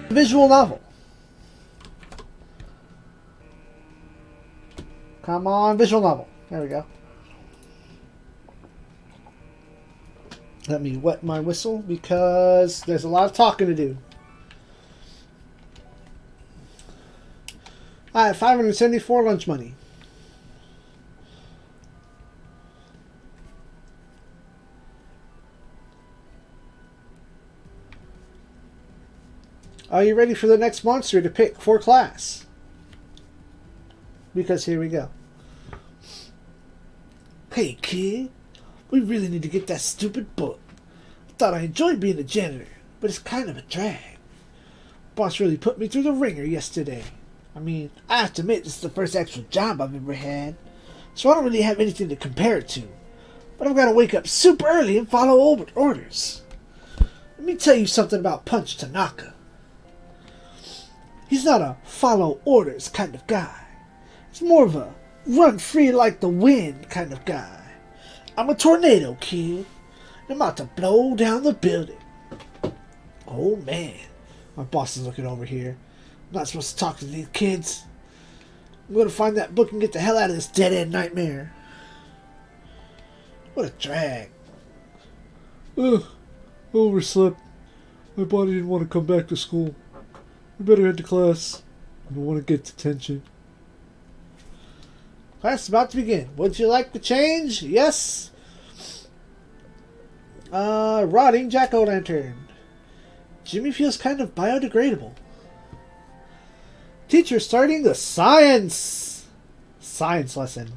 Visual novel. Come on, visual novel. There we go. Let me wet my whistle because there's a lot of talking to do. I have 574 lunch money. Are you ready for the next monster to pick for class? Because here we go. Hey kid, we really need to get that stupid book. I thought I enjoyed being a janitor, but it's kind of a drag. Boss really put me through the ringer yesterday. I mean, I have to admit this is the first actual job I've ever had, so I don't really have anything to compare it to. But I've got to wake up super early and follow orders. Let me tell you something about Punch Tanaka. He's not a follow orders kind of guy. He's more of a run free like the wind kind of guy. I'm a tornado, kid. I'm about to blow down the building. Oh man, my boss is looking over here. I'm not supposed to talk to these kids. I'm going to find that book and get the hell out of this dead-end nightmare. What a drag. Ugh, overslept. My body didn't want to come back to school. We better head to class. I don't want to get detention. Class is about to begin. Would you like to change? Yes. Rotting jack-o'-lantern. Jimmy feels kind of biodegradable. Teacher starting the science lesson.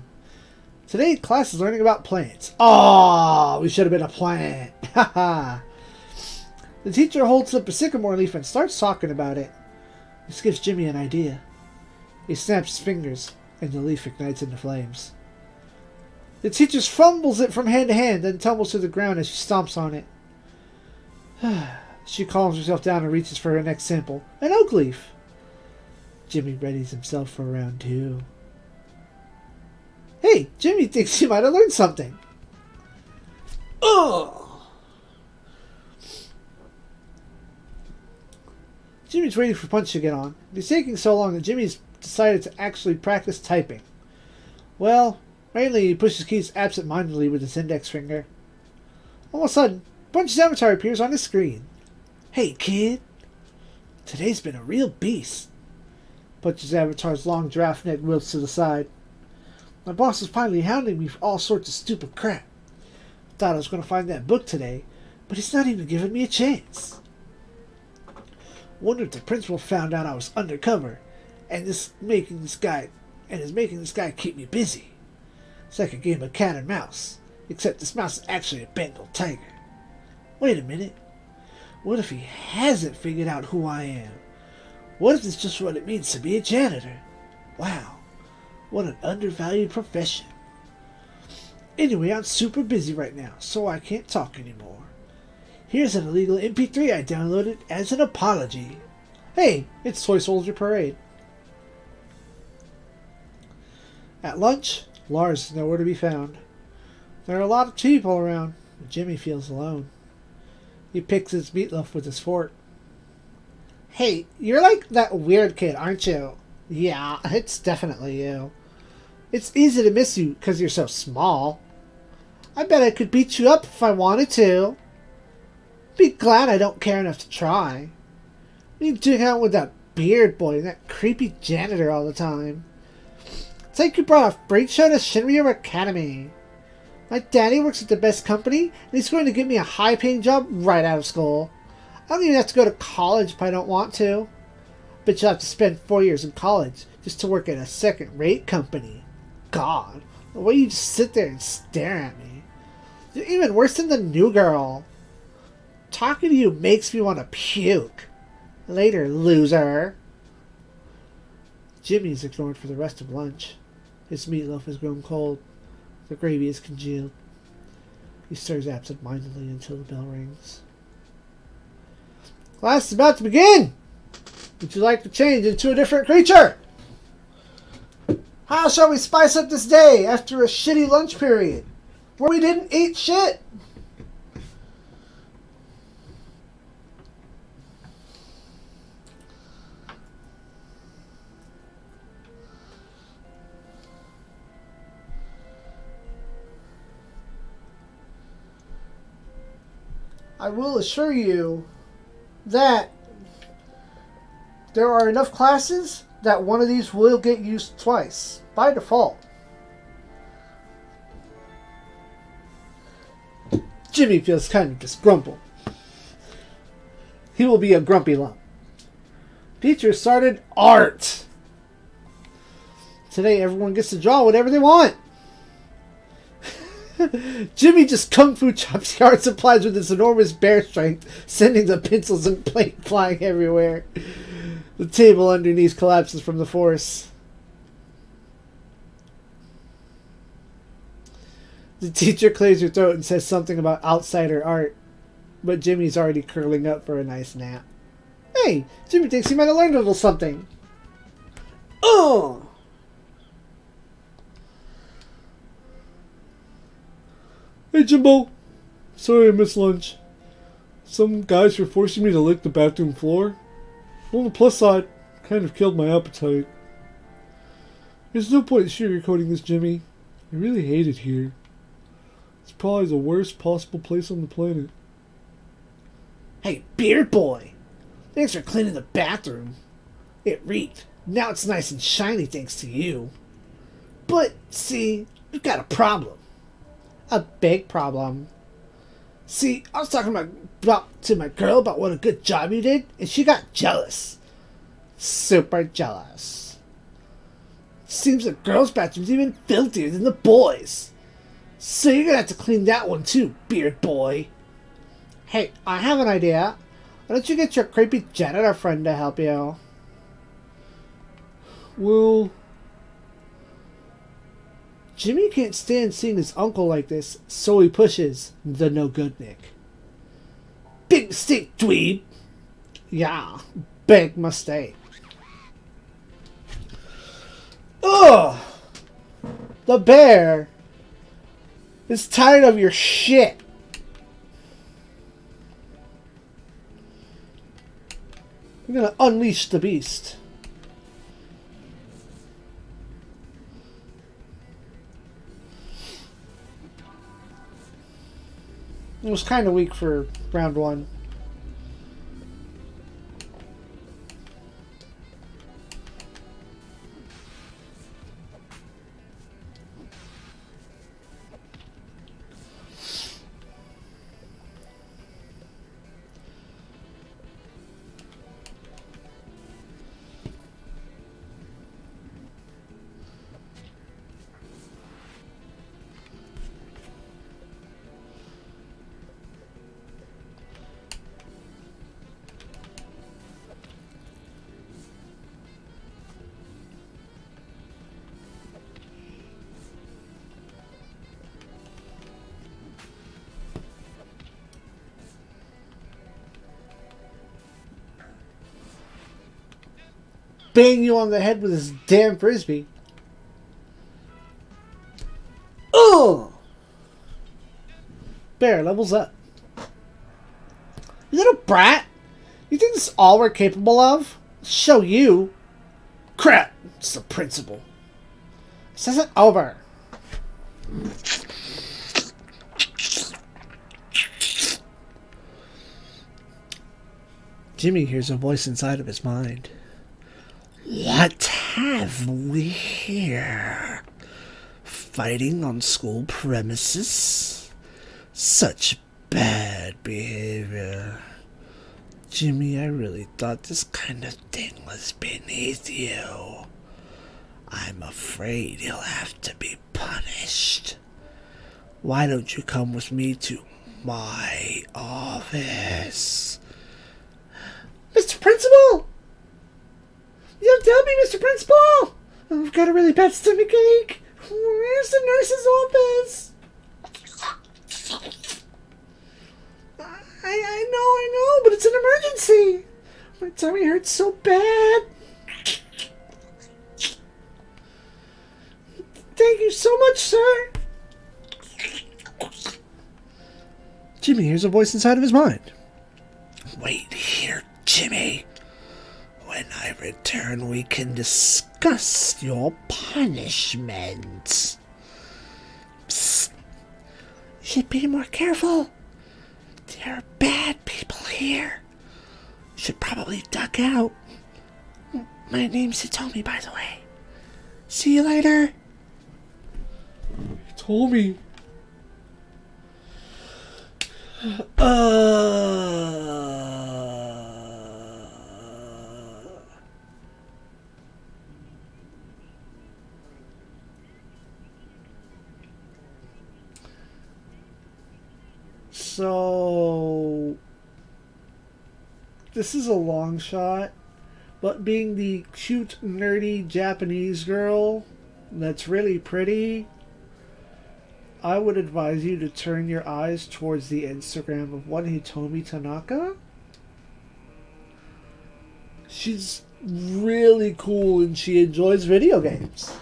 Today class is learning about plants. Oh, we should have been a plant. Haha. The teacher holds up a sycamore leaf and starts talking about it. This gives Jimmy an idea. He snaps his fingers, and the leaf ignites into flames. The teacher fumbles it from hand to hand, then tumbles to the ground as she stomps on it. She calms herself down and reaches for her next sample, an oak leaf. Jimmy readies himself for round 2. Hey, Jimmy thinks he might have learned something. Ugh! Jimmy's waiting for Punch to get on. It's taking so long that Jimmy's decided to actually practice typing. Well, mainly he pushes keys absent-mindedly with his index finger. All of a sudden, Punch's avatar appears on his screen. Hey, kid. Today's been a real beast. Punch's avatar's long giraffe neck wilts to the side. My boss is finally hounding me for all sorts of stupid crap. I thought I was going to find that book today, but he's not even giving me a chance. Wonder if the principal found out I was undercover and is making this guy keep me busy. It's like a game of cat and mouse, except this mouse is actually a Bengal tiger. Wait a minute. What if he hasn't figured out who I am? What if it's just what it means to be a janitor? Wow, what an undervalued profession. Anyway, I'm super busy right now, so I can't talk anymore. Here's an illegal MP3 I downloaded as an apology. Hey, it's Toy Soldier Parade. At lunch, Lars is nowhere to be found. There are a lot of people around, but Jimmy feels alone. He picks his meatloaf with his fork. Hey, you're like that weird kid, aren't you? Yeah, it's definitely you. It's easy to miss you because you're so small. I bet I could beat you up if I wanted to. Be glad I don't care enough to try. What are you doing out with that beard boy and that creepy janitor all the time? It's like you brought a freak show to Shinryu Academy. My daddy works at the best company, and he's going to give me a high-paying job right out of school. I don't even have to go to college if I don't want to. But you'll have to spend 4 years in college just to work at a second-rate company. God, the way you just sit there and stare at me. You're even worse than the new girl. Talking to you makes me want to puke. Later, loser. Jimmy is ignored for the rest of lunch. His meatloaf has grown cold. The gravy is congealed. He stirs absent-mindedly until the bell rings. Class is about to begin! Would you like to change into a different creature? How shall we spice up this day after a shitty lunch period where we didn't eat shit? I will assure you that there are enough classes that one of these will get used twice by default. Jimmy feels kind of disgruntled. He will be a grumpy lump. Teacher started art. Today everyone gets to draw whatever they want. Jimmy just kung fu chops the art supplies with his enormous bear strength, sending the pencils and paint flying everywhere. The table underneath collapses from the force. The teacher clears her throat and says something about outsider art, but Jimmy's already curling up for a nice nap. Hey, Jimmy thinks he might have learned a little something. Oh! Hey Jimbo, sorry I missed lunch. Some guys were forcing me to lick the bathroom floor. On the plus side, kind of killed my appetite. There's no point in sugarcoating this, Jimmy. I really hate it here. It's probably the worst possible place on the planet. Hey, beard boy! Thanks for cleaning the bathroom. It reeked. Now it's nice and shiny thanks to you. But, see, we've got a problem. A big problem. See, I was talking to my girl about what a good job you did, and she got jealous. Super jealous. Seems the girls' bathroom's even filthier than the boys'. So you're gonna have to clean that one too, beard boy. Hey, I have an idea. Why don't you get your creepy janitor friend to help you? Well, Jimmy can't stand seeing his uncle like this, so he pushes the no good Nick. Big mistake, dweeb. Yeah, big mistake. Ugh! The bear is tired of your shit. I'm gonna unleash the beast. It was kind of weak for round one. Bang you on the head with his damn frisbee. Ugh! Bear levels up. You little brat! You think this is all we're capable of? I'll show you. Crap! It's the principal. This isn't over. Jimmy hears a voice inside of his mind. What have we here? Fighting on school premises? Such bad behavior. Jimmy, I really thought this kind of thing was beneath you. I'm afraid you'll have to be punished. Why don't you come with me to my office? Mr. Principal! You have to help me, Mr. Principal! I've got a really bad stomach ache. Where's the nurse's office? I know, but it's an emergency. My tummy hurts so bad. Thank you so much, sir. Jimmy hears a voice inside of his mind. Wait here, Jimmy. When I return, we can discuss your punishment. Psst. You should be more careful. They're bad. here. Should probably duck out. My name's Hitomi, by the way. See you later. Hitomi. So, this is a long shot, but being the cute, nerdy Japanese girl that's really pretty, I would advise you to turn your eyes towards the Instagram of one Hitomi Tanaka. She's really cool and she enjoys video games.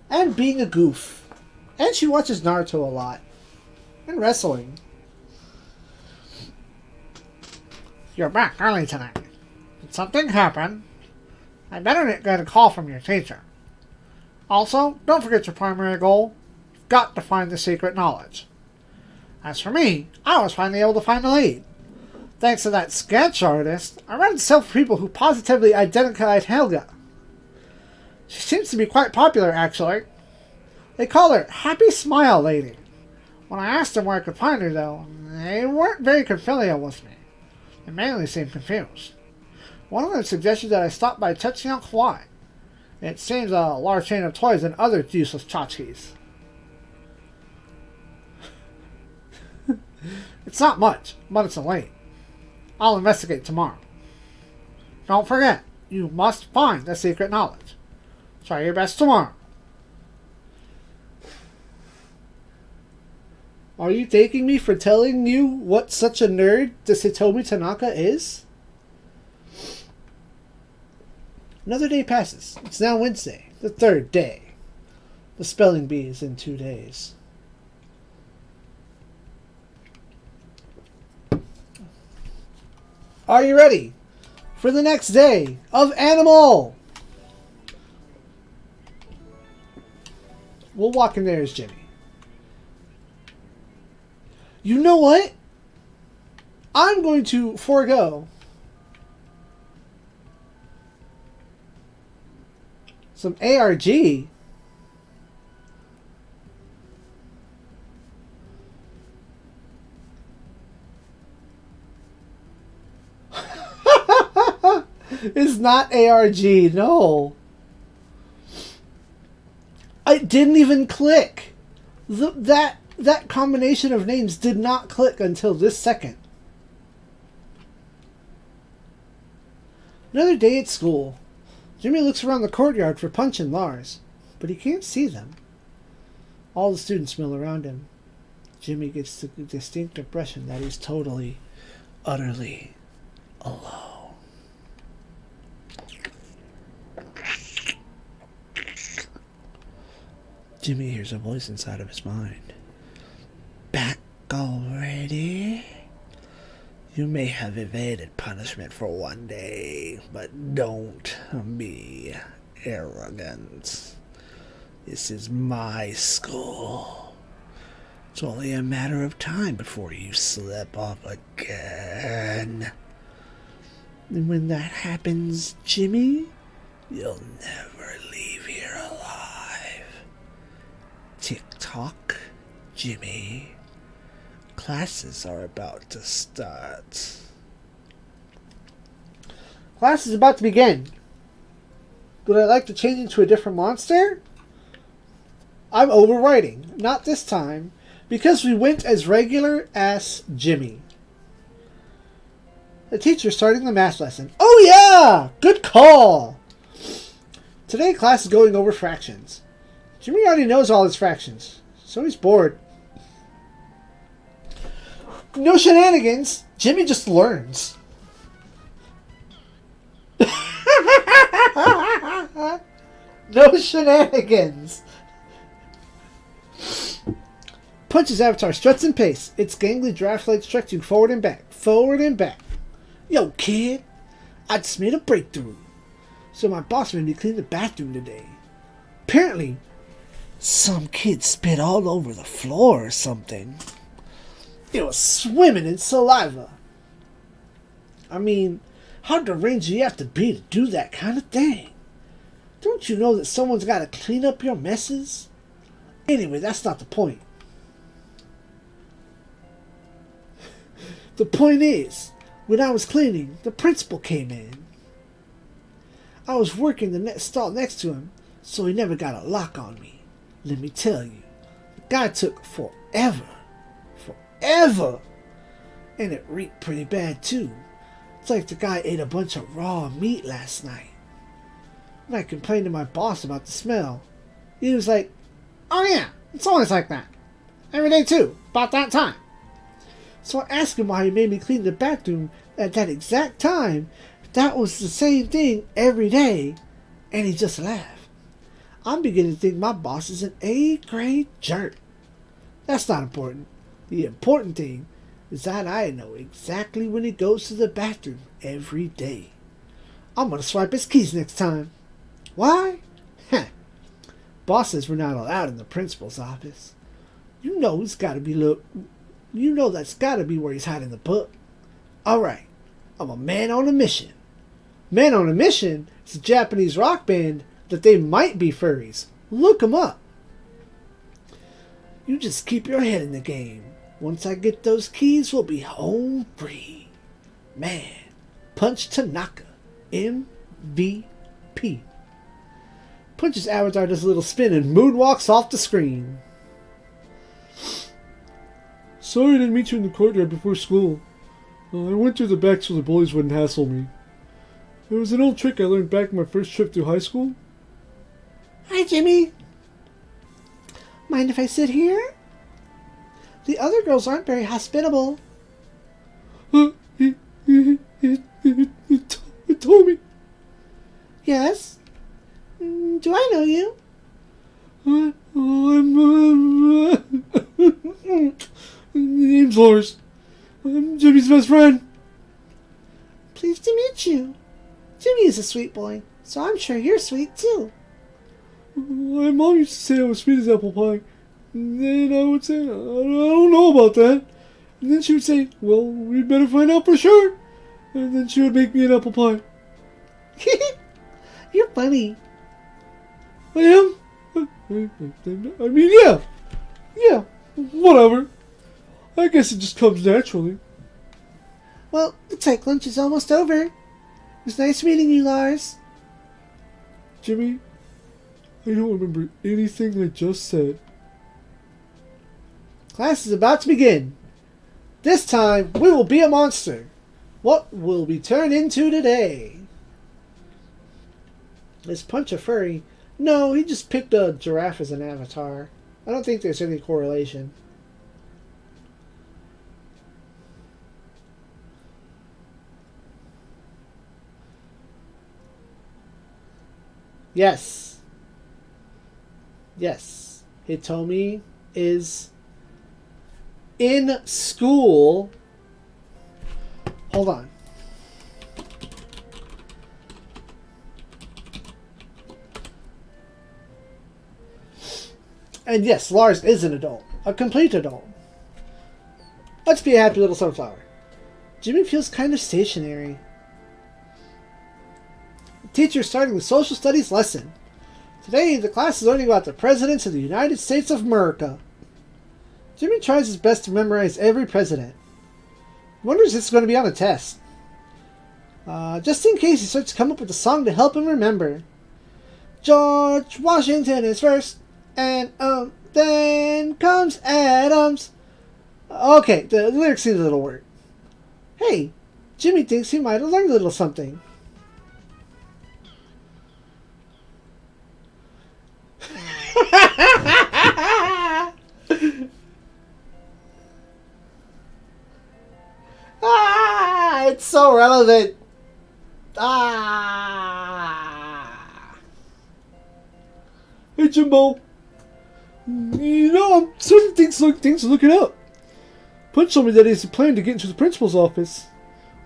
And being a goof. And she watches Naruto a lot. And wrestling. You're back early tonight. Did something happen? I better get a call from your teacher. Also, don't forget your primary goal. You've got to find the secret knowledge. As for me, I was finally able to find the lead. Thanks to that sketch artist, I read several people who positively identified Helga. She seems to be quite popular, actually. They call her Happy Smile Lady. When I asked them where I could find her, though, they weren't very familiar with me. They mainly seemed confused. One of them suggested that I stop by Tetsuya Kawaii. It seems a large chain of toys and other useless tchotchkes. It's not much, but it's a late. I'll investigate tomorrow. Don't forget, you must find the secret knowledge. Try your best tomorrow. Are you taking me for telling you what such a nerd this Hitomi Tanaka is? Another day passes. It's now Wednesday, the third day. The spelling bee is in 2 days. Are you ready for the next day of Animal? We'll walk in there as Jimmy. You know what? I'm going to forego some ARG. It's not ARG, no. I didn't even click. That combination of names did not click until this second. Another day at school. Jimmy looks around the courtyard for Punch and Lars, but he can't see them. All the students mill around him. Jimmy gets the distinct impression that he's totally, utterly alone. Jimmy hears a voice inside of his mind. Back already? You may have evaded punishment for 1 day, but don't be arrogant. This is my school. It's only a matter of time before you slip up again. And when that happens, Jimmy, you'll never leave here alive. Tick-tock, Jimmy. Classes are about to start. Class is about to begin. Would I like to change into a different monster? I'm overwriting. Not this time, because we went as regular as Jimmy. The teacher's starting the math lesson. Oh yeah! Good call! Today class is going over fractions. Jimmy already knows all his fractions, so he's bored. No shenanigans. Jimmy just learns. No shenanigans. Punch's avatar struts in pace. Its gangly draft leg stretching forward and back. Forward and back. Yo, kid. I just made a breakthrough. So my boss made me clean the bathroom today. Apparently, some kid spit all over the floor or something. It was swimming in saliva. I mean, how deranged do you have to be to do that kind of thing? Don't you know that someone's got to clean up your messes? Anyway, that's not the point. The point is, when I was cleaning, the principal came in. I was working the next stall next to him, so he never got a lock on me. Let me tell you, the guy took forever. Forever! And it reeked pretty bad too. It's like the guy ate a bunch of raw meat last night. When I complained to my boss about the smell, he was like, "Oh yeah, it's always like that. Every day too, about that time." So I asked him why he made me clean the bathroom at that exact time. That was the same thing every day, and he just laughed. I'm beginning to think my boss is an A-grade jerk. That's not important. The important thing is that I know exactly when he goes to the bathroom every day. I'm going to swipe his keys next time. Why? Heh. Boss says we're not allowed in the principal's office. You know that's got to be where he's hiding the book. Alright, I'm a man on a mission. Man on a Mission is a Japanese rock band that they might be furries. Look them up. You just keep your head in the game. Once I get those keys, we'll be home free. Man, Punch Tanaka, MVP. Punch's avatar does a little spin and moonwalks off the screen. Sorry I didn't meet you in the courtyard before school. I went through the back so the bullies wouldn't hassle me. It was an old trick I learned back in my first trip through high school. Hi, Jimmy. Mind if I sit here? The other girls aren't very hospitable. It told me. Yes? Do I know you? Name's Lars. I'm Jimmy's best friend. Pleased to meet you. Jimmy is a sweet boy, so I'm sure you're sweet too. My mom used to say I was sweet as apple pie. And then I would say, I don't know about that. And then she would say, well, we'd better find out for sure. And then she would make me an apple pie. You're funny. I am? I mean, yeah. Yeah, whatever. I guess it just comes naturally. Well, looks like lunch is almost over. It was nice meeting you, Lars. Jimmy, I don't remember anything I just said. Class is about to begin. This time, we will be a monster. What will we turn into today? Is Punch a furry? No, he just picked a giraffe as an avatar. I don't think there's any correlation. Yes. Yes. Hitomi is in school. Hold on. And yes, Lars is an adult. A complete adult. Let's be a happy little sunflower. Jimmy feels kind of stationary. The teacher is starting the social studies lesson. Today, the class is learning about the presidents of the United States of America. Jimmy tries his best to memorize every president. He wonders if it's going to be on a test. Just in case, he starts to come up with a song to help him remember. George Washington is first, and then comes Adams. Okay, the lyrics need a little work. Hey, Jimmy thinks he might have learned a little something. It's so relevant. Hey, Jimbo. You know, I'm certain things are looking up. Punch told me that he has a plan to get into the principal's office.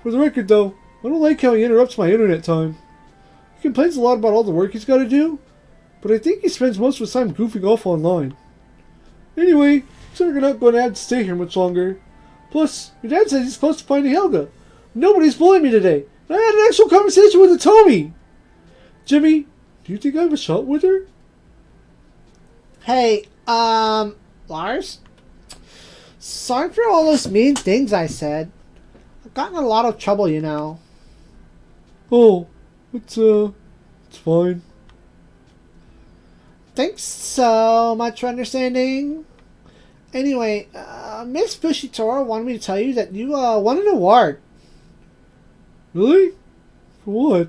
For the record, though, I don't like how he interrupts my internet time. He complains a lot about all the work he's got to do, but I think he spends most of his time goofing off online. Anyway, so we're not going to have to stay here much longer. Plus, your dad says he's close to finding Helga. Nobody's bullying me today. I had an actual conversation with Tommy. Jimmy, do you think I have a shot with her? Hey, Lars? Sorry for all those mean things I said. I've gotten in a lot of trouble, you know. Oh, it's fine. Thanks so much for understanding. Anyway, Miss Bushitora wanted me to tell you that you, won an award. Really? For what?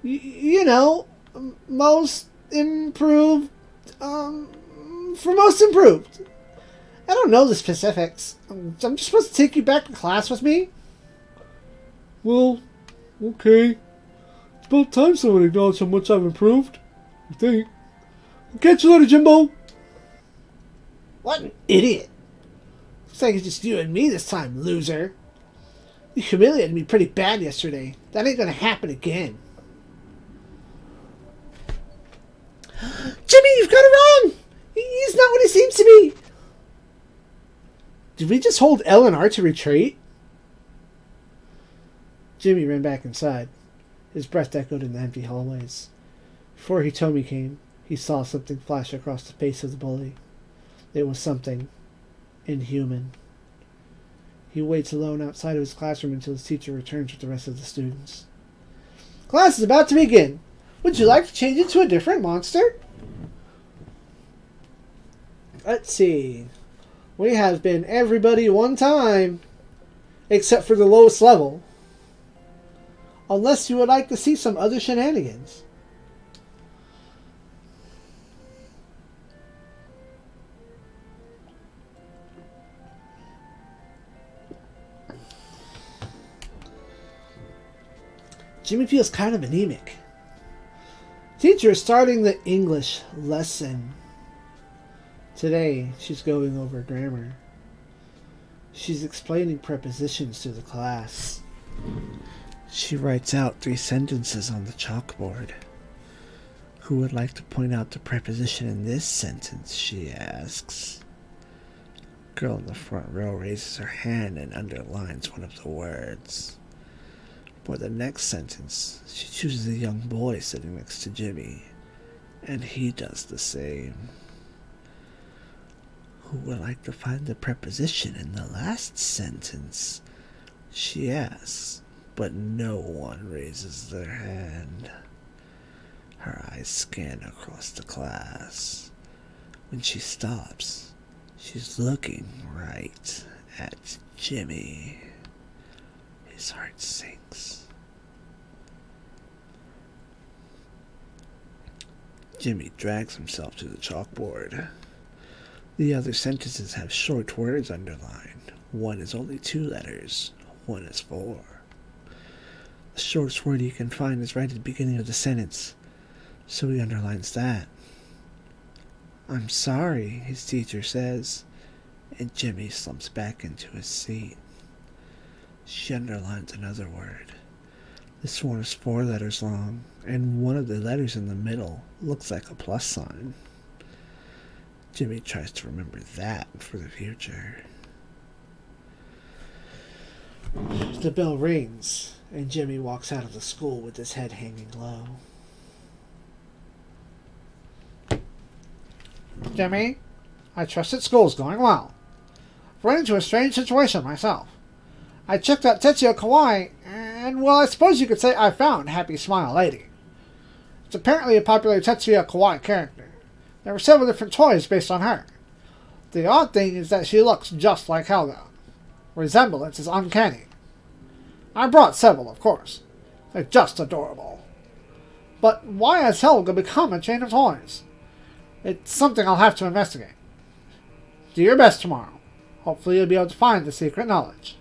You know, most improved, for most improved. I don't know the specifics. I'm just supposed to take you back to class with me? Well, okay. It's about time someone acknowledged how much I've improved. I think. I'll catch you later, Jimbo. What an idiot. Looks like it's just you and me this time, loser. You humiliated me pretty bad yesterday. That ain't gonna happen again. Jimmy, you've got it wrong! He's not what he seems to be! Did we just hold L and R to retreat? Jimmy ran back inside. His breath echoed in the empty hallways. Before Hitomi came, he saw something flash across the face of the bully. It was something inhuman. He waits alone outside of his classroom until his teacher returns with the rest of the students. Class is about to begin. Would you like to change into a different monster? Let's see. We have been everybody one time, except for the lowest level. Unless you would like to see some other shenanigans. Jimmy feels kind of anemic. Teacher is starting the English lesson. Today, she's going over grammar. She's explaining prepositions to the class. She writes out 3 sentences on the chalkboard. Who would like to point out the preposition in this sentence, she asks. Girl in the front row raises her hand and underlines one of the words. For the next sentence, she chooses a young boy sitting next to Jimmy, and he does the same. Who would like to find the preposition in the last sentence? She asks, but no one raises their hand. Her eyes scan across the class. When she stops, she's looking right at Jimmy. His heart sinks. Jimmy drags himself to the chalkboard. The other sentences have short words underlined. One is only 2 letters. One is 4. The shortest word he can find is right at the beginning of the sentence, so he underlines that. I'm sorry, his teacher says, and Jimmy slumps back into his seat. She underlines another word. This one is 4 letters long, and one of the letters in the middle looks like a plus sign. Jimmy tries to remember that for the future. The bell rings, and Jimmy walks out of the school with his head hanging low. Jimmy, I trust that school's going well. I've run into a strange situation myself. I checked out Tetsuya Kawaii, and, well, I suppose you could say I found Happy Smile Lady. It's apparently a popular Tetsuya Kawaii character. There were several different toys based on her. The odd thing is that she looks just like Helga. Resemblance is uncanny. I brought several, of course. They're just adorable. But why has Helga become a chain of toys? It's something I'll have to investigate. Do your best tomorrow. Hopefully you'll be able to find the secret knowledge.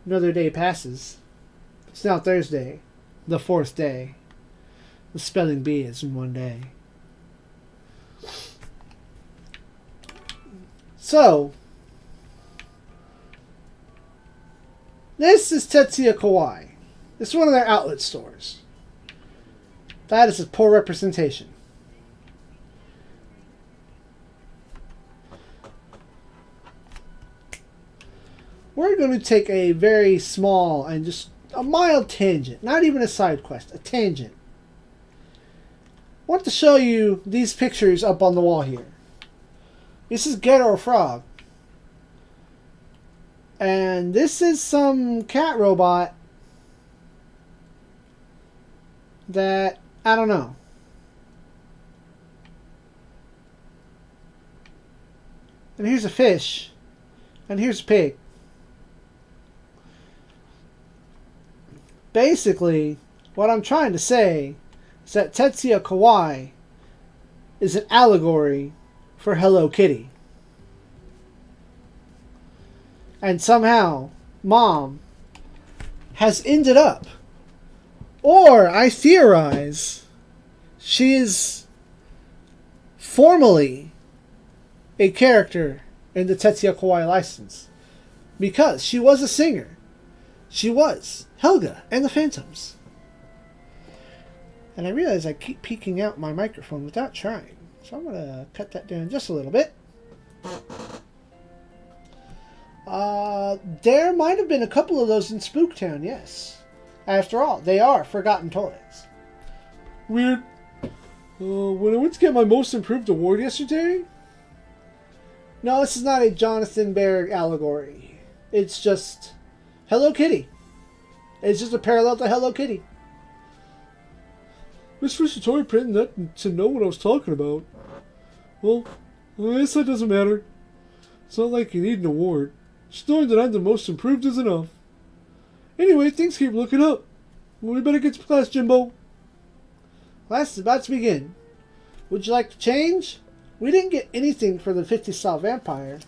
Another day passes. It's now Thursday, the 4th day. The spelling bee is in one day. So, this is Tetsuya Kawaii. This is one of their outlet stores. That is a poor representation. we're going to take a very small and just a mild tangent. Not even a side quest, a tangent. I want to show you these pictures up on the wall here. This is Ghetto Frog. And this is some cat robot that, I don't know. And here's a fish. And here's a pig. Basically, what I'm trying to say is that Tetsuya Kawaii is an allegory for Hello Kitty. And somehow, Mom has ended up, or I theorize, she is formally a character in the Tetsuya Kawaii license. Because she was a singer. She was Helga and the Phantoms. And I realize I keep peeking out my microphone without trying. So I'm going to cut that down just a little bit. There might have been a couple of those in Spooktown, yes. After all, they are forgotten toys. Weird. When I went to get my most improved award yesterday... No, this is not a Jonathan Berg allegory. It's just Hello Kitty. It's just a parallel to Hello Kitty. Miss Fisher pretended not to know what I was talking about. Well, I guess that doesn't matter. It's not like you need an award. Just knowing that I'm the most improved is enough. Anyway, things keep looking up. Well, we better get to class, Jimbo. Class is about to begin. Would you like to change? We didn't get anything for the 50s style vampire.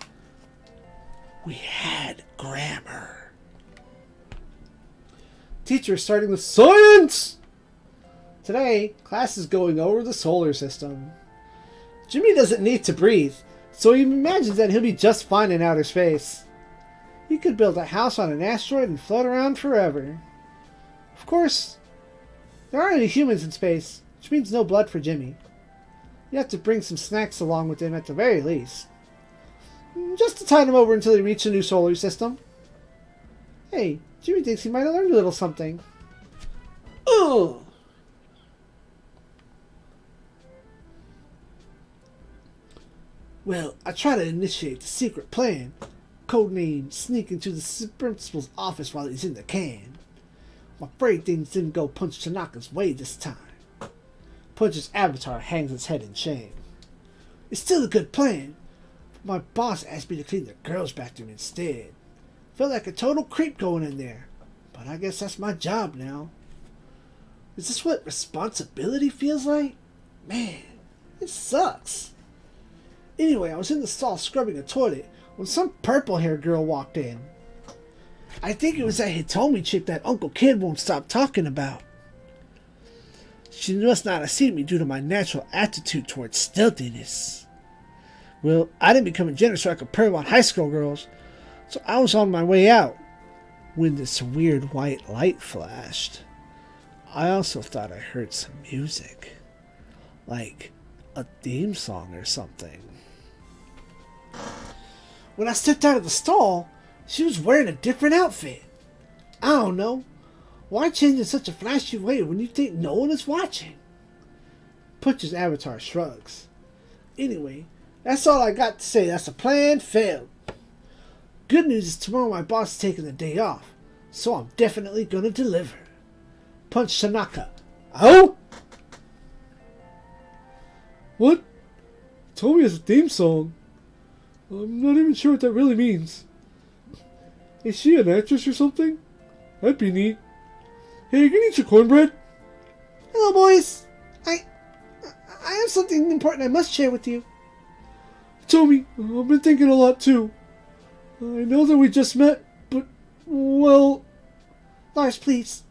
We had grammar. Teacher is starting with science! Today, class is going over the solar system. Jimmy doesn't need to breathe, so he imagines that he'll be just fine in outer space. He could build a house on an asteroid and float around forever. Of course, there aren't any humans in space, which means no blood for Jimmy. You have to bring some snacks along with him at the very least. Just to tide him over until he reaches a new solar system. Hey, Jimmy thinks he might have learned a little something. Ugh! Well, I try to initiate the secret plan. Codename sneak into the principal's office while he's in the can. I'm afraid things didn't go Punch Tanaka's way this time. Punch's avatar hangs its head in shame. It's still a good plan. But my boss asked me to clean the girls' bathroom instead. Felt like a total creep going in there. But I guess that's my job now. Is this what responsibility feels like? Man, it sucks. Anyway, I was in the stall scrubbing a toilet when some purple-haired girl walked in. I think it was that Hitomi chick that Uncle Kid won't stop talking about. She must not have seen me due to my natural attitude towards stealthiness. Well, I didn't become a janitor so I could purr about high school girls, so I was on my way out when this weird white light flashed. I also thought I heard some music, like a theme song or something. When I stepped out of the stall, she was wearing a different outfit. I don't know. Why change in such a flashy way when you think no one is watching? Punch's avatar shrugs. Anyway, that's all I got to say. That's a plan failed. Good news is tomorrow my boss is taking the day off, so I'm definitely gonna deliver. Punch Tanaka. Oh? What? Told me it's a theme song. I'm not even sure what that really means. Is she an actress or something? That'd be neat. Hey, you can eat your cornbread? Hello, boys. I have something important I must share with you. Tommy, I've been thinking a lot too. I know that we just met, but, well... Lars, please.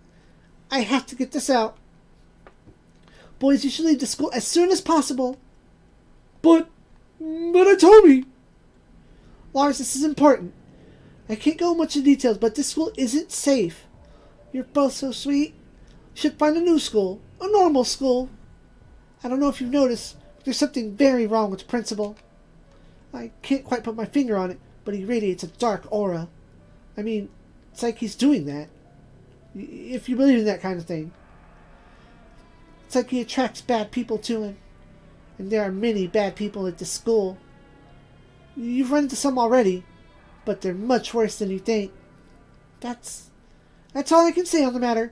I have to get this out. Boys, you should leave the school as soon as possible. But I told me. Lars, this is important. I can't go much into details, but this school isn't safe. You're both so sweet. You should find a new school. A normal school. I don't know if you've noticed, but there's something very wrong with the principal. I can't quite put my finger on it, but he radiates a dark aura. I mean, it's like he's doing that. If you believe in that kind of thing. It's like he attracts bad people to him. And there are many bad people at this school. You've run into some already, but they're much worse than you think. That's all I can say on the matter.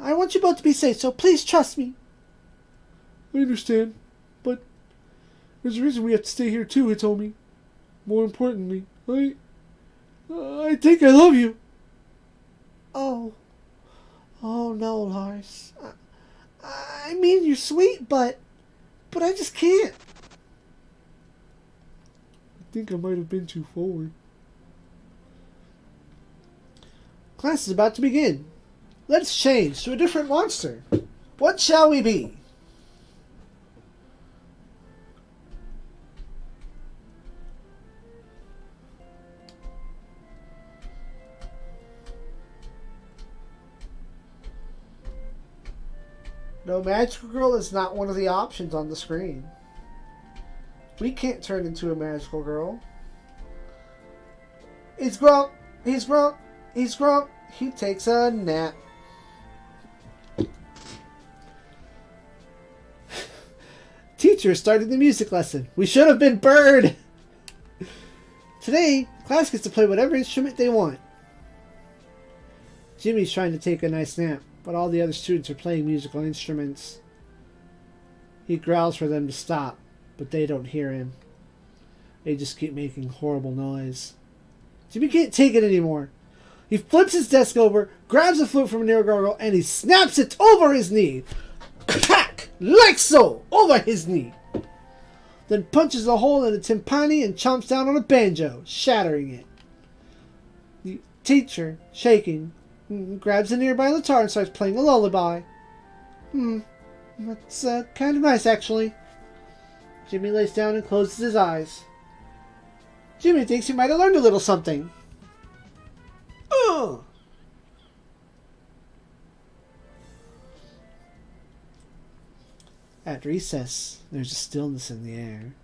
I want you both to be safe, so please trust me. I understand, but there's a reason we have to stay here too, Hitomi. More importantly, I think I love you. Oh no, Lars. I mean, you're sweet, but I just can't. I think I might have been too forward. Class is about to begin. Let's change to a different monster. What shall we be? No, Magical Girl is not one of the options on the screen. We can't turn into a Magical Girl. He's Grump. He's Grump. He's Grump. He takes a nap. Teacher started the music lesson. We should have been Bird. Today, class gets to play whatever instrument they want. Jimmy's trying to take a nice nap, but all the other students are playing musical instruments. He growls for them to stop, but they don't hear him. They just keep making horrible noise. Jimmy can't take it anymore. He flips his desk over, grabs a flute from a near gargoyle, and he snaps it over his knee. Crack! Like so! Over his knee. Then punches a hole in a timpani and chomps down on a banjo, shattering it. The teacher, shaking, grabs a nearby guitar and starts playing a lullaby. That's kind of nice, actually. Jimmy lays down and closes his eyes. Jimmy thinks he might have learned a little something. Ugh! At recess, there's a stillness in the air.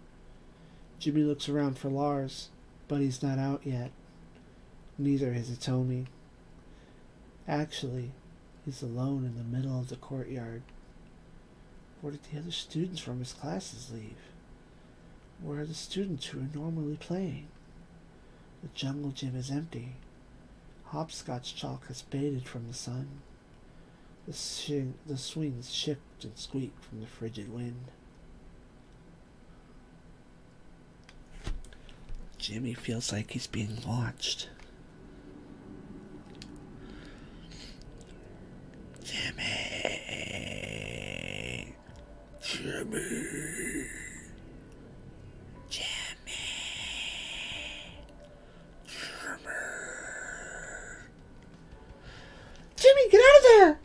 Jimmy looks around for Lars, but he's not out yet. Neither is Hitomi. Actually, he's alone in the middle of the courtyard. Where did the other students from his classes leave? Where are the students who are normally playing? The jungle gym is empty. Hopscotch chalk has faded from the sun. The swings shift and squeak from the frigid wind. Jimmy feels like he's being watched. Jimmy! Jimmy! Jimmy! Jimmy, get out of there!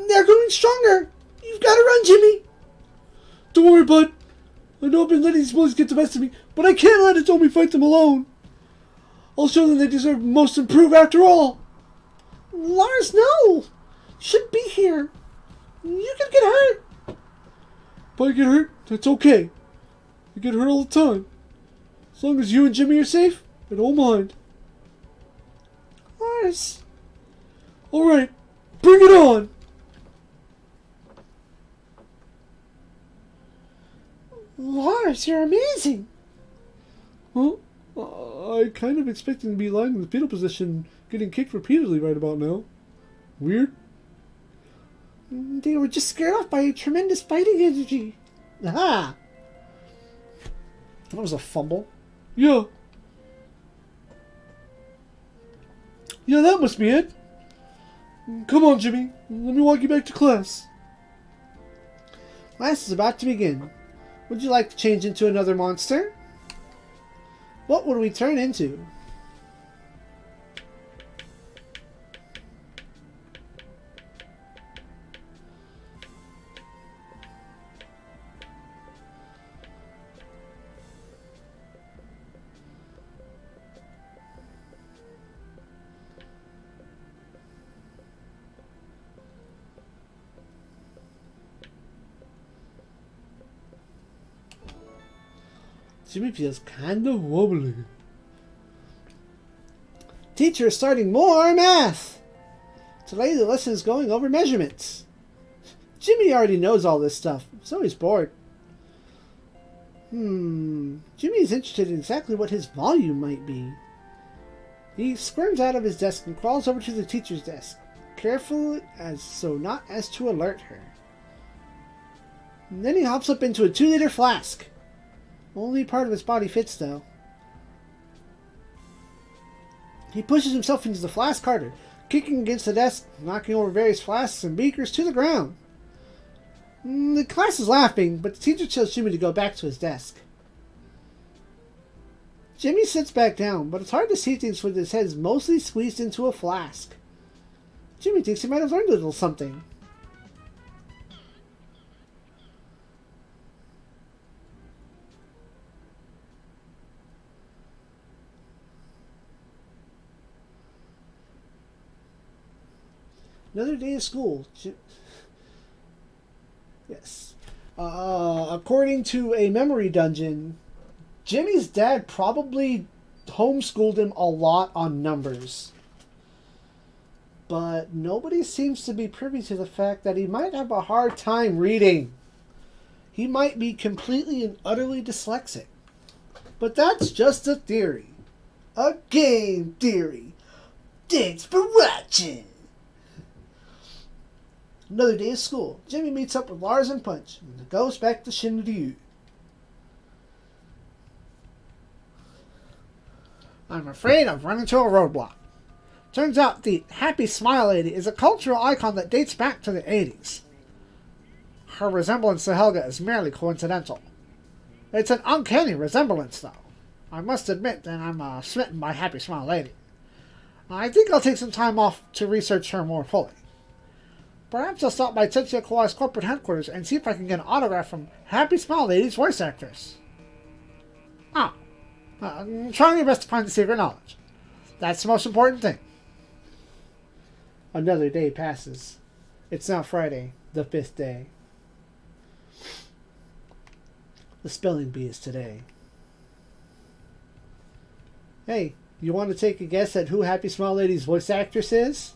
They're going stronger! You've got to run, Jimmy! Don't worry, bud. I know I've been letting these boys get the best of me, but I can't let Hitomi fight them alone. I'll show them they deserve most improved after all. Lars, no! You shouldn't be here. You could get hurt. If I get hurt, that's okay. I get hurt all the time. As long as you and Jimmy are safe, I don't mind. Lars. Alright, bring it on! Lars, you're amazing. Well, I kind of expected to be lying in the fetal position, getting kicked repeatedly right about now. Weird. They were just scared off by your tremendous fighting energy. Aha! That was a fumble. Yeah. Yeah, that must be it. Come on, Jimmy. Let me walk you back to class. Class is about to begin. Would you like to change into another monster? What would we turn into? Jimmy feels kind of wobbly. Teacher is starting more math! Today the lesson is going over measurements. Jimmy already knows all this stuff, so he's bored. Jimmy is interested in exactly what his volume might be. He squirms out of his desk and crawls over to the teacher's desk, careful not as to alert her. And then he hops up into a 2-liter flask. Only part of his body fits, though. He pushes himself into the flask harder, kicking against the desk, knocking over various flasks and beakers to the ground. The class is laughing, but the teacher tells Jimmy to go back to his desk. Jimmy sits back down, but it's hard to see things with his head mostly squeezed into a flask. Jimmy thinks he might have learned a little something. Another day of school. Yes. According to a memory dungeon, Jimmy's dad probably homeschooled him a lot on numbers. But nobody seems to be privy to the fact that he might have a hard time reading. He might be completely and utterly dyslexic. But that's just a theory. A game theory. Thanks for watching. Another day of school. Jimmy meets up with Lars and Punch and goes back to Shinryu. I'm afraid I've run into a roadblock. Turns out the Happy Smile Lady is a cultural icon that dates back to the 80s. Her resemblance to Helga is merely coincidental. It's an uncanny resemblance, though. I must admit that I'm smitten by Happy Smile Lady. I think I'll take some time off to research her more fully. Perhaps I'll stop by Tetsuya Kawai's corporate headquarters and see if I can get an autograph from Happy Smile Lady's voice actress. Try your best to find the secret knowledge. That's the most important thing. Another day passes. It's now Friday, the 5th day. The spelling bee is today. Hey, you want to take a guess at who Happy Smile Lady's voice actress is?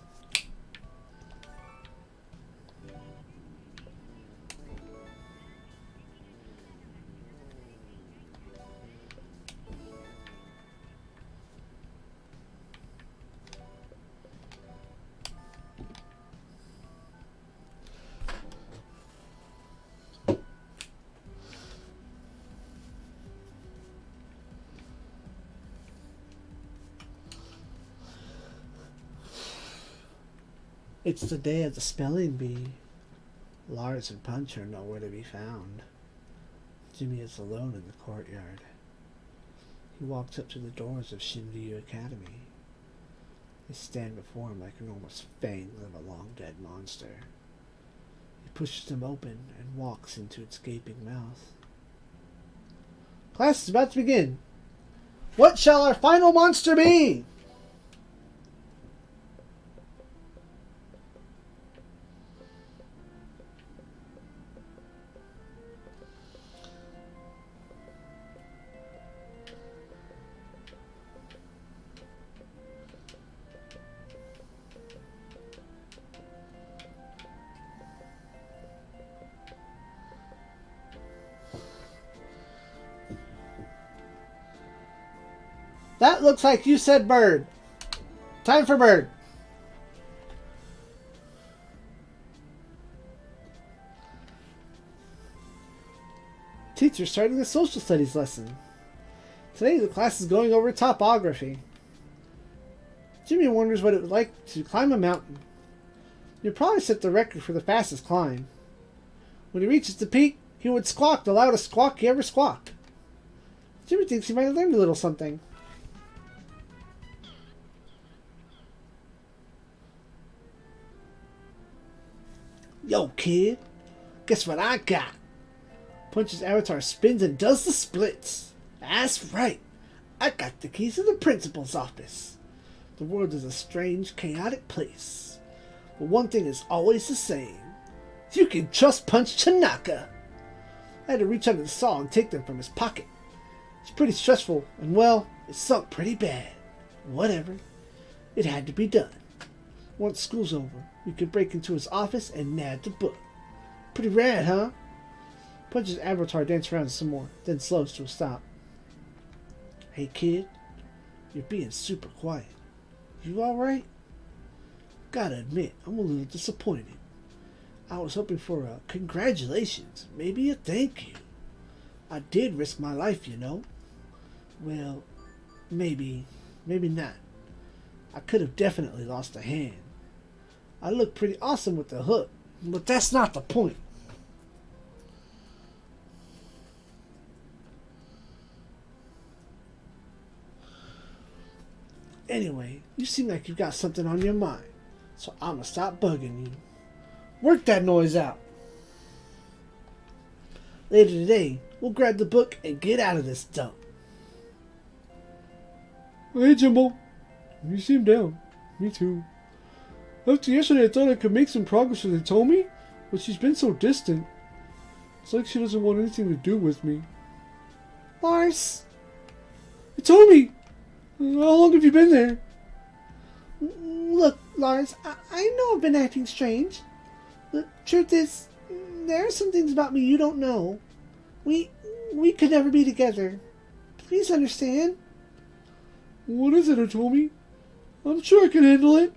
It's the day of the spelling bee. Lars and Punch are nowhere to be found. Jimmy is alone in the courtyard. He walks up to the doors of Shinryu Academy. They stand before him like enormous fangs of a long-dead monster. He pushes them open and walks into its gaping mouth. Class is about to begin. What shall our final monster be? That looks like you said bird. Time for bird. Teacher starting the social studies lesson. Today the class is going over topography. Jimmy wonders what it would like to climb a mountain. You'll probably set the record for the fastest climb. When he reaches the peak, he would squawk the loudest squawk he ever squawked. Jimmy thinks he might have learned a little something. Yo, kid, guess what I got? Punch's avatar spins and does the splits. That's right. I got the keys to the principal's office. The world is a strange, chaotic place. But one thing is always the same. You can trust Punch Tanaka. I had to reach under the saw and take them from his pocket. It's pretty stressful, and well, it sunk pretty bad. Whatever. It had to be done. Once school's over, we could break into his office and nab the book. Pretty rad, huh? Punch's avatar dances around some more, then slows to a stop. Hey kid, you're being super quiet. You alright? Gotta admit, I'm a little disappointed. I was hoping for a congratulations, maybe a thank you. I did risk my life, you know. Well, maybe not. I could have definitely lost a hand. I look pretty awesome with the hook, but that's not the point. Anyway, you seem like you've got something on your mind, so I'm gonna stop bugging you. Work that noise out. Later today, we'll grab the book and get out of this dump. Hey, Jimbo. You seem down. Me too. After yesterday, I thought I could make some progress with Hitomi, but she's been so distant. It's like she doesn't want anything to do with me. Lars! Hitomi! How long have you been there? Look, Lars, I know I've been acting strange. The truth is, there are some things about me you don't know. We could never be together. Please understand. What is it, Hitomi? I'm sure I can handle it.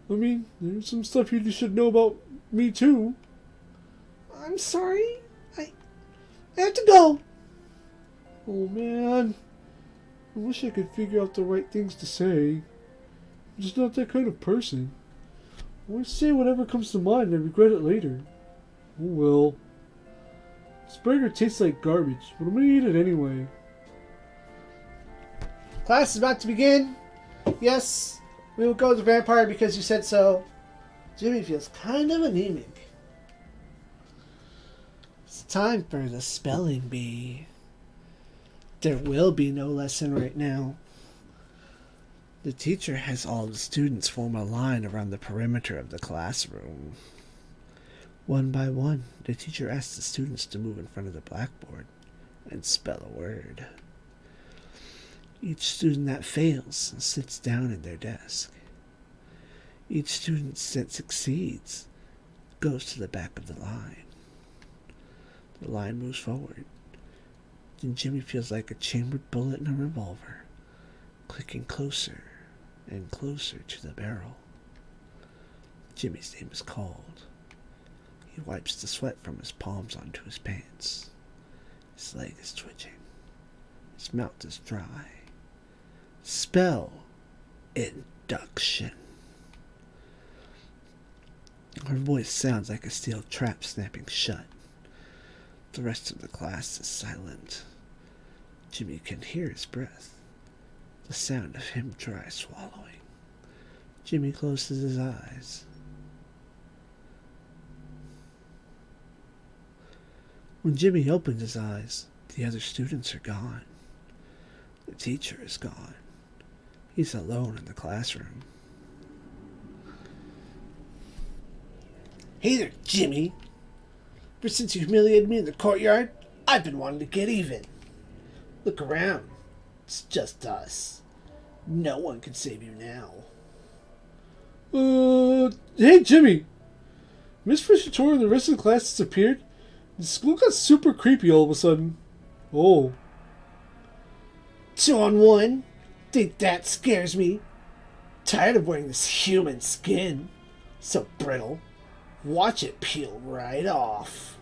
I mean, there's some stuff you should know about me too. I'm sorry. I have to go. Oh man. I wish I could figure out the right things to say. I'm just not that kind of person. I always say whatever comes to mind and regret it later. Oh well. This burger tastes like garbage, but I'm gonna eat it anyway. Class is about to begin. Yes, we will go with the vampire because you said so. Jimmy feels kind of anemic. It's time for the spelling bee. There will be no lesson right now. The teacher has all the students form a line around the perimeter of the classroom. One by one, the teacher asks the students to move in front of the blackboard and spell a word. Each student that fails sits down in their desk. Each student that succeeds goes to the back of the line. The line moves forward. Then Jimmy feels like a chambered bullet in a revolver, clicking closer and closer to the barrel. Jimmy's name is called. He wipes the sweat from his palms onto his pants. His leg is twitching. His mouth is dry. Spell induction. Her voice sounds like a steel trap snapping shut. The rest of the class is silent. Jimmy can hear his breath, the sound of him dry swallowing. Jimmy closes his eyes. When Jimmy opens his eyes, the other students are gone. The teacher is gone. He's alone in the classroom. Hey there, Jimmy. Ever since you humiliated me in the courtyard, I've been wanting to get even. Look around. It's just us. No one can save you now. Hey Jimmy! Miss Fisher and the rest of the class disappeared. The school got super creepy all of a sudden. Oh. 2-on-1? Think that scares me? Tired of wearing this human skin. So brittle. Watch it peel right off.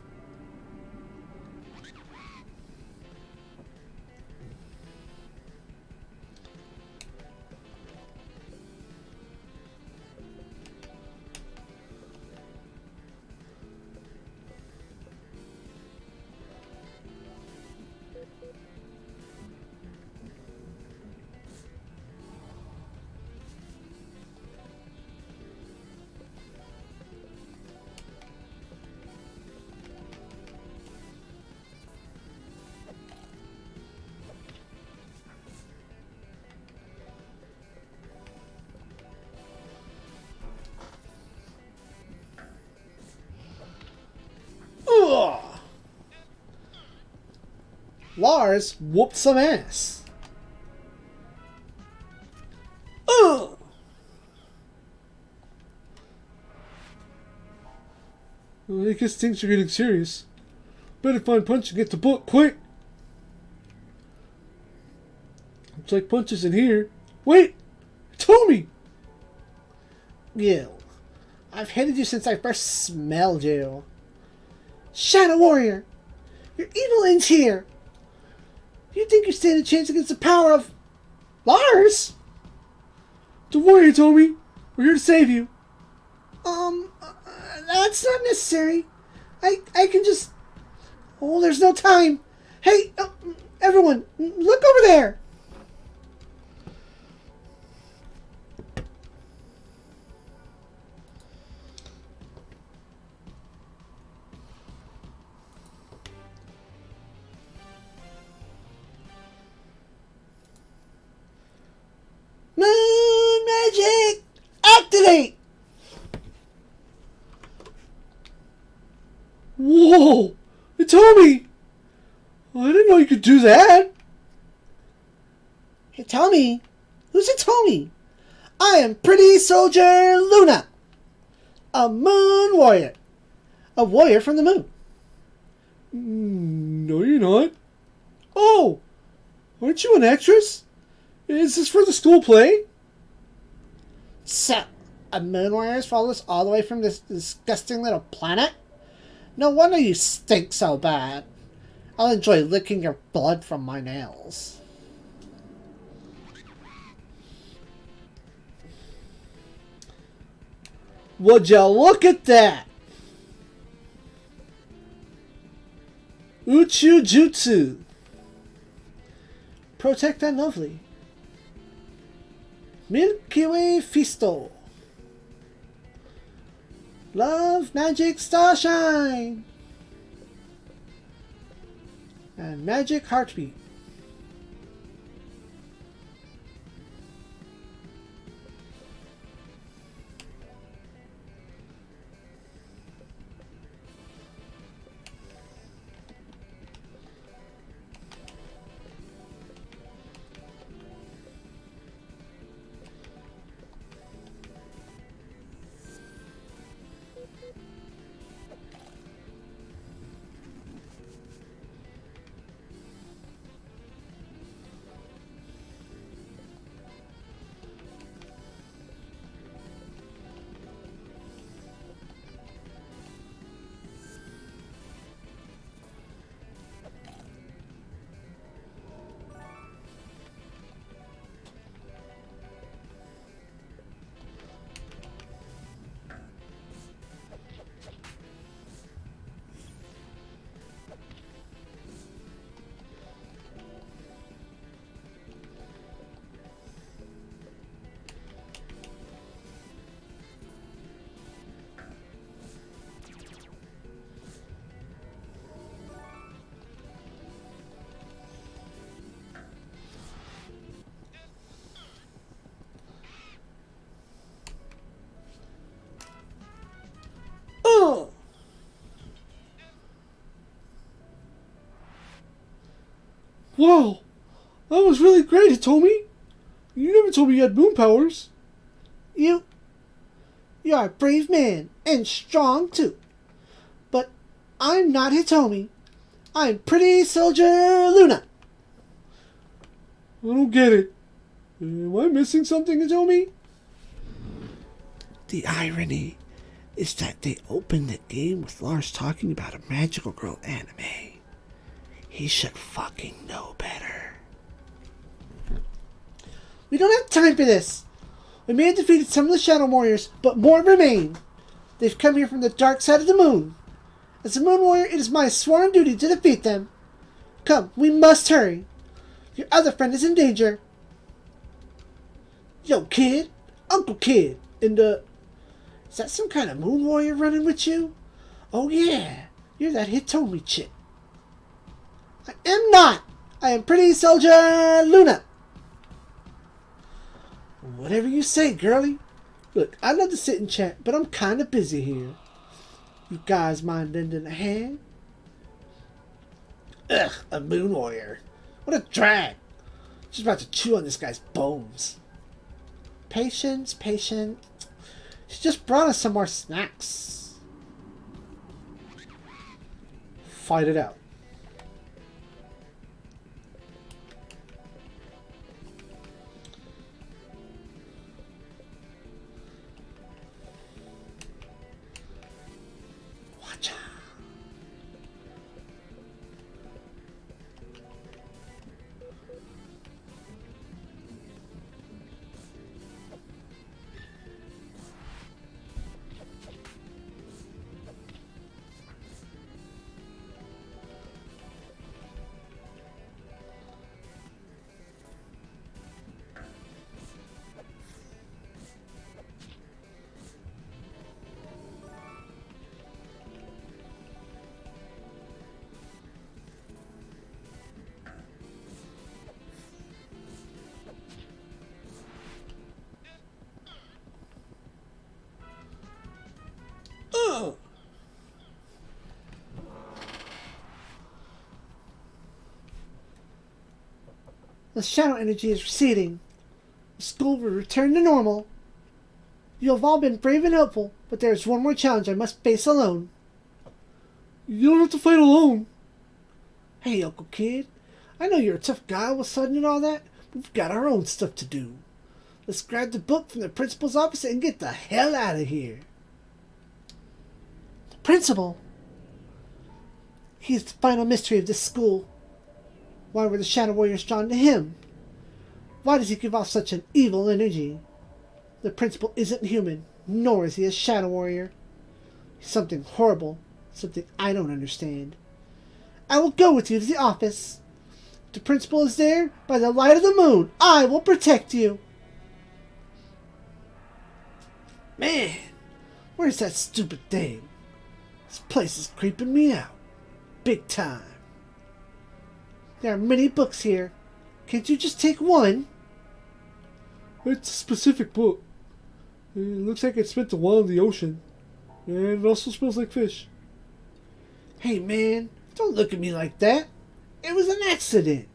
Ugh. Lars whooped some ass. Ugh. Well, I guess things are getting serious. Better find Punch and get the book, quick! Looks like Punch is in here. Wait! Tommy! You. I've hated you since I first smelled you. Shadow Warrior! Your evil ends here! You think you stand a chance against the power of... Lars? Don't worry, Tommy. We're here to save you. That's not necessary. I can just... Oh, there's no time. Hey, everyone, look over there. Moon magic activate. Whoa! Tommy! I didn't know you could do that. Hitomi? Who's Hitomi? I am Pretty Soldier Luna, a moon warrior. A warrior from the moon. No, you're not. Oh! Aren't you an actress? Is this for the school play? So, a moon warrior has followed us all the way from this disgusting little planet? No wonder you stink so bad. I'll enjoy licking your blood from my nails. Would you look at that? Uchu Jutsu. Protect and lovely. Milky Way Fisto. Love, Magic, Starshine. And Magic Heartbeat. Wow! That was really great, Hitomi! You never told me you had moon powers. You're a brave man, and strong too. But I'm not Hitomi. I'm Pretty Soldier Luna. I don't get it. Am I missing something, Hitomi? The irony is that they opened the game with Lars talking about a magical girl anime. He should fucking know better. We don't have time for this. We may have defeated some of the Shadow Warriors, but more remain. They've come here from the dark side of the moon. As a moon warrior, it is my sworn duty to defeat them. Come, we must hurry. Your other friend is in danger. Yo, kid. Uncle Kid. And, is that some kind of moon warrior running with you? Oh, yeah. You're that Hitomi chick. I am not. I am Pretty Soldier Luna. Whatever you say, girlie. Look, I'd love to sit and chat, but I'm kind of busy here. You guys mind lending a hand? Ugh, a moon warrior. What a drag. She's about to chew on this guy's bones. Patience, patience. She just brought us some more snacks. fight it out. Watch out. The shadow energy is receding. The school will return to normal. You have all been brave and helpful, but there is one more challenge I must face alone. You don't have to fight alone. Hey, Uncle Kid. I know you're a tough guy all of a sudden and all that, but we've got our own stuff to do. Let's grab the book from the principal's office and get the hell out of here. The principal? He's the final mystery of this school. Why were the Shadow Warriors drawn to him? Why does he give off such an evil energy? The principal isn't human, nor is he a Shadow Warrior. He's something horrible, something I don't understand. I will go with you to the office. If the principal is there, by the light of the moon, I will protect you. Man, where's that stupid thing? This place is creeping me out. Big time. There are many books here. Can't you just take one? It's a specific book. It looks like it spent a while in the ocean. And it also smells like fish. Hey man, don't look at me like that. It was an accident.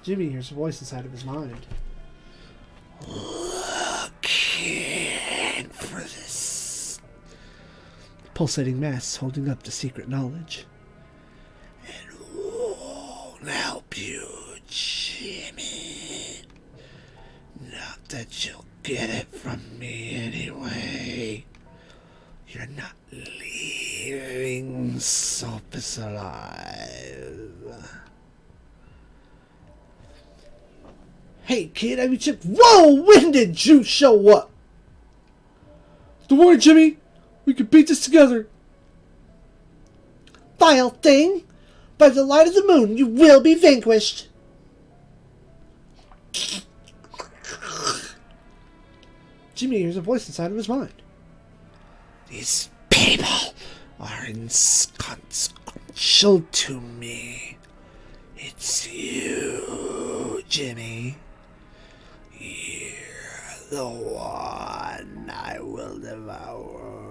Jimmy hears a voice inside of his mind. Looking for this pulsating mass holding up the secret knowledge. It won't help you, Jimmy. Not that you'll get it from me anyway. You're not leaving Sophus alive. Hey kid, have you checked? Whoa! When did you show up? Don't worry, Jimmy. We can beat this together. Vile thing! By the light of the moon, you will be vanquished. Jimmy hears a voice inside of his mind. These people are inconsequential to me. It's you, Jimmy. You're the one I will devour.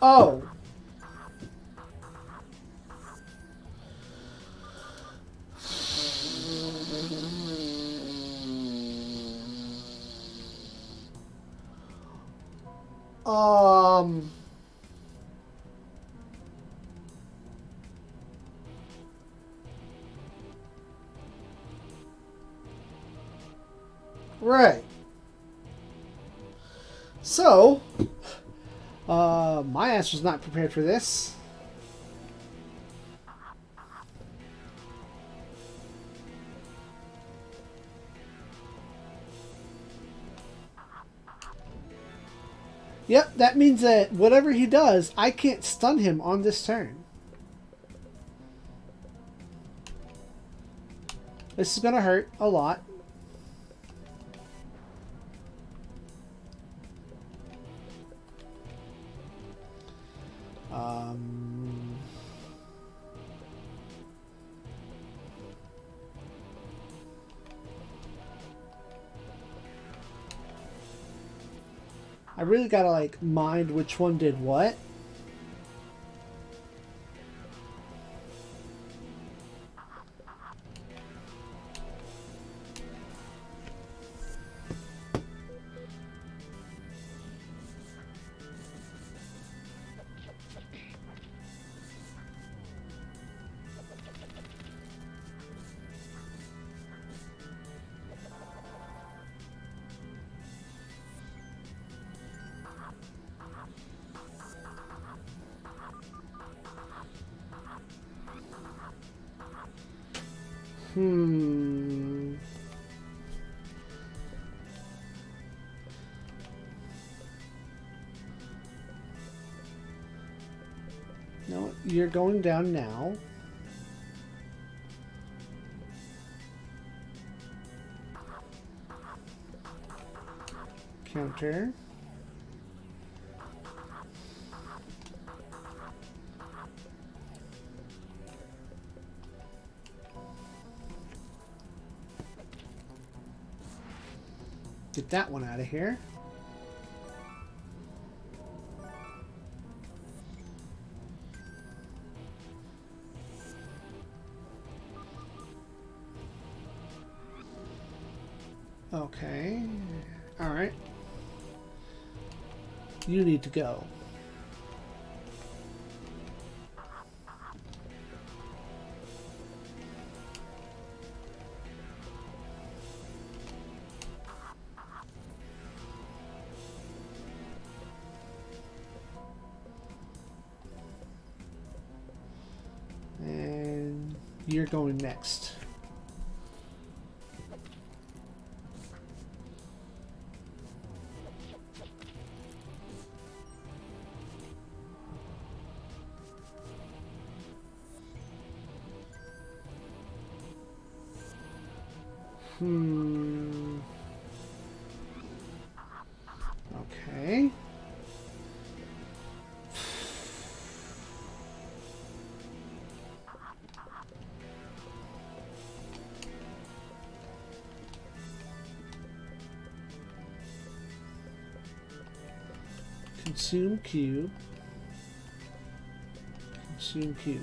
Oh. Right. So, my ass was not prepared for this. Yep, that means that whatever he does, I can't stun him on this turn. This is going to hurt a lot. I really gotta like mind which one did what. Hmm. No, you're going down now. Counter. Get that one out of here. Okay. All right. You need to go. And you're going next. Okay. Consume cube. Consume cube.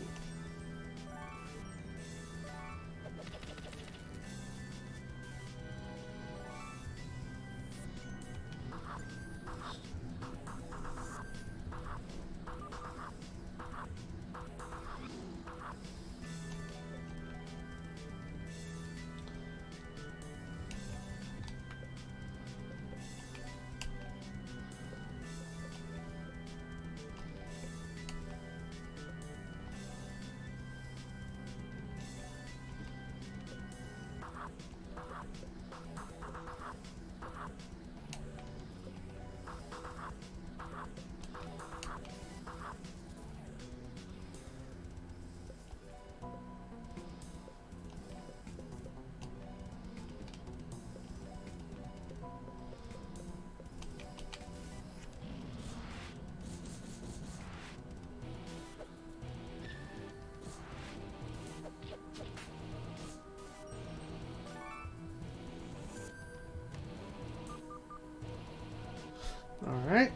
All right.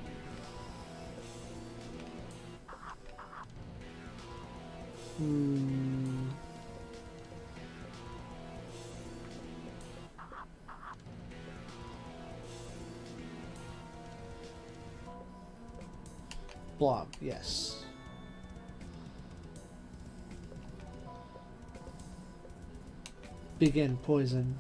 Blob, yes. Begin poison.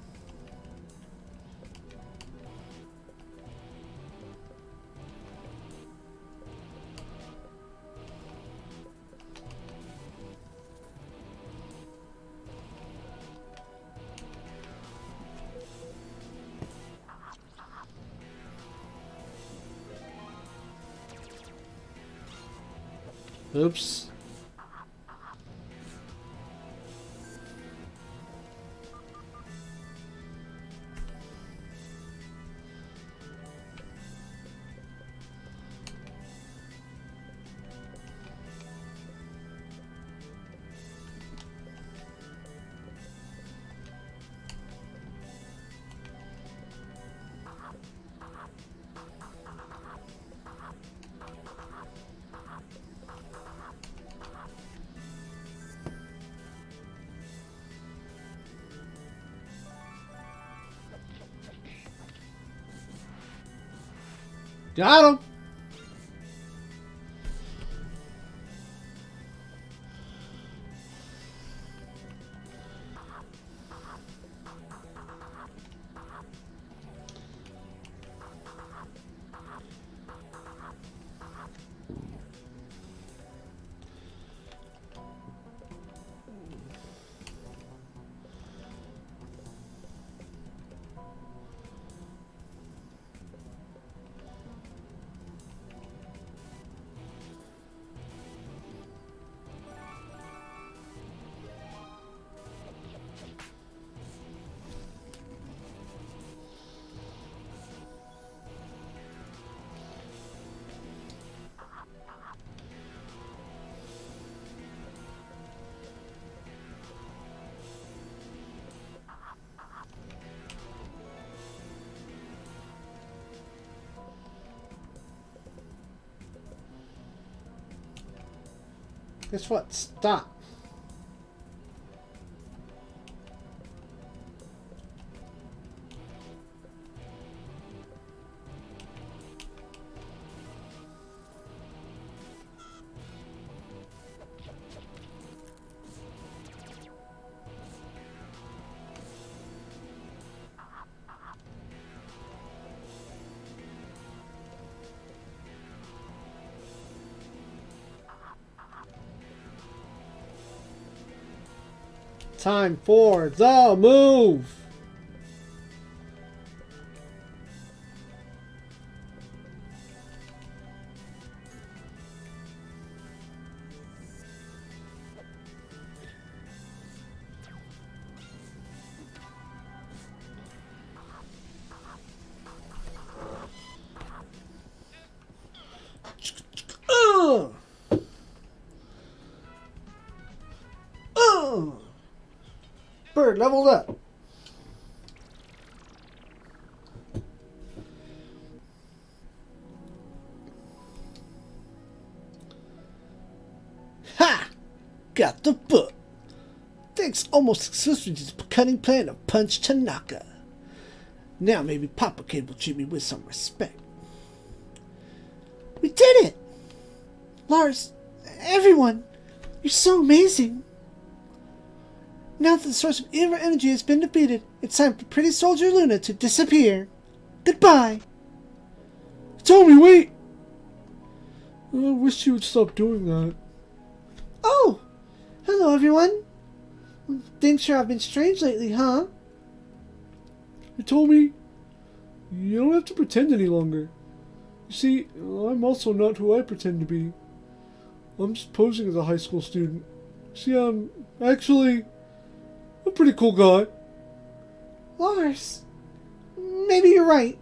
Oops. Got him. Guess what? Stop. Time for the move. Uh. Bird leveled up. Ha! Got the book. Thanks almost exclusively to the cunning plan of Punch Tanaka. Now maybe Papa Kid will treat me with some respect. We did it! Lars, everyone, you're so amazing. Now that the source of evil energy has been defeated, it's time for Pretty Soldier Luna to disappear. Goodbye. Tommy, wait! I wish you would stop doing that. Oh! Hello, everyone. Things sure have been strange lately, huh? You told me you don't have to pretend any longer. You see, I'm also not who I pretend to be. I'm just posing as a high school student. See, I'm actually a pretty cool guy. Lars, maybe you're right.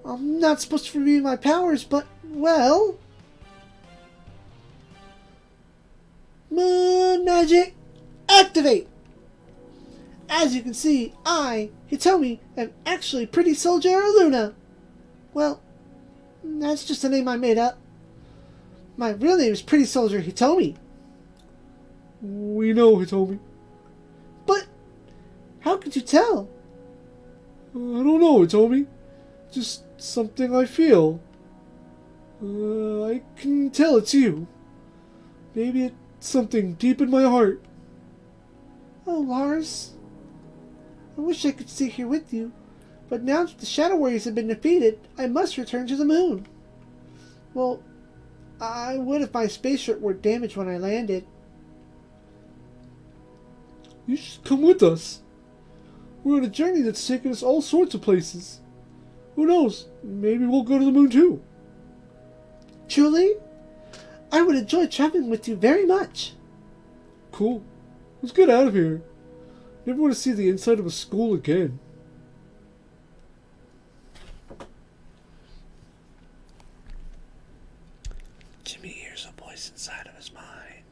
I'm not supposed to reveal my powers, but, well... Moon Magic, activate! As you can see, I, Hitomi, am actually Pretty Soldier Luna. Well, that's just a name I made up. My real name is Pretty Soldier Hitomi. We know, Hitomi. But, how could you tell? I don't know, Hitomi. Just something I feel. I can tell it's you. Maybe it's something deep in my heart. Oh, Lars. I wish I could stay here with you, but now that the Shadow Warriors have been defeated, I must return to the moon. Well, I would if my spaceship were damaged when I landed. You should come with us. We're on a journey that's taken us all sorts of places. Who knows? Maybe we'll go to the moon too. Truly? I would enjoy traveling with you very much. Cool. Let's get out of here. Never want to see the inside of a school again. Jimmy hears a voice inside of his mind.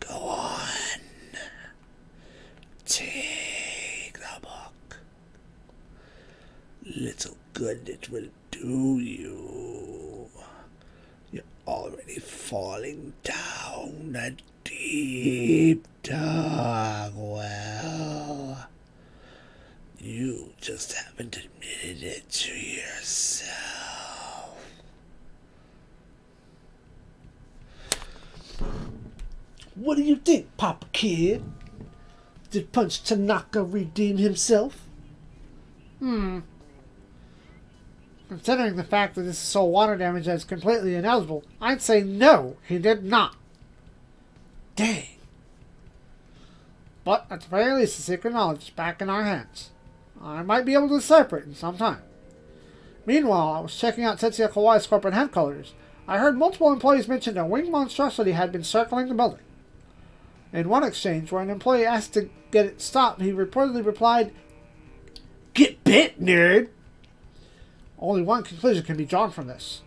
Go on. Take the book. Little good it will do you. You're already falling down a deep dark well. You just haven't admitted it to yourself. What do you think, Papa Kid? Did Punch Tanaka redeem himself? Considering the fact that this is so water damage that it's completely ineligible, I'd say no, he did not. Dang. But at the very least, the secret knowledge is back in our hands. I might be able to decipher it in some time. Meanwhile, I was checking out Tetsuya Kawai's corporate headquarters. I heard multiple employees mention a winged monstrosity had been circling the building. In one exchange, where an employee asked to get it stopped, he reportedly replied, "Get bit, nerd!" Only one conclusion can be drawn from this.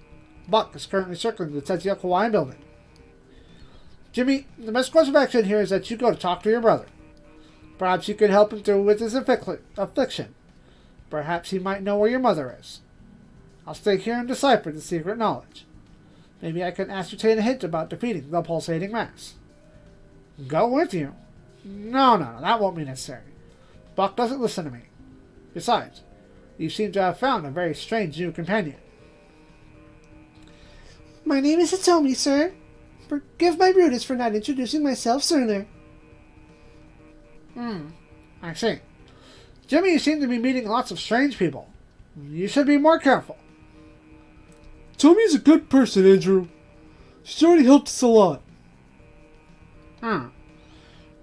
Buck is currently circling the Tetsuya Kawai building. Jimmy, the best course of action here is that you go to talk to your brother. Perhaps you could help him through with his affliction. Perhaps he might know where your mother is. I'll stay here and decipher the secret knowledge. Maybe I can ascertain a hint about defeating the Pulsating Mass. Go with you? No, that won't be necessary. Buck doesn't listen to me. Besides, you seem to have found a very strange new companion. My name is Hitomi, sir. Forgive my rudeness for not introducing myself sooner. I see. Jimmy, you seem to be meeting lots of strange people. You should be more careful. Tommy's a good person, Andrew. She's already helped us a lot.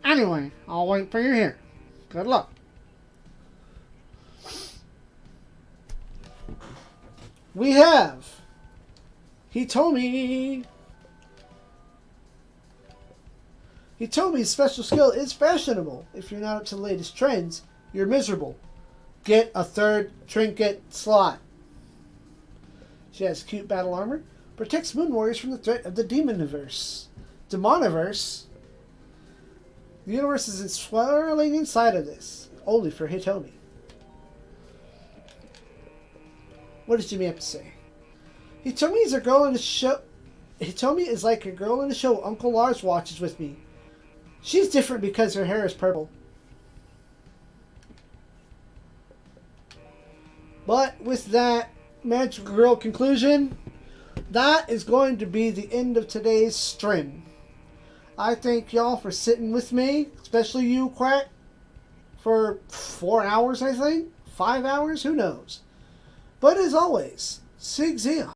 Anyway, I'll wait for you here. Good luck. We have Hitomi. Hitomi's special skill is fashionable. If you're not up to the latest trends, you're miserable. Get a third trinket slot. She has cute battle armor. Protects moon warriors from the threat of the demoniverse. Demoniverse? The universe is swirling inside of this. Only for Hitomi. What does Jimmy have to say? Hitomi is a girl in a show. Hitomi is like a girl in a show Uncle Lars watches with me. She's different because her hair is purple. But with that Magical Girl conclusion, that is going to be the end of today's stream. I thank y'all for sitting with me, especially you, Quack, for 4 hours, I think? 5 hours? Who knows? But as always, SIEG ZEON.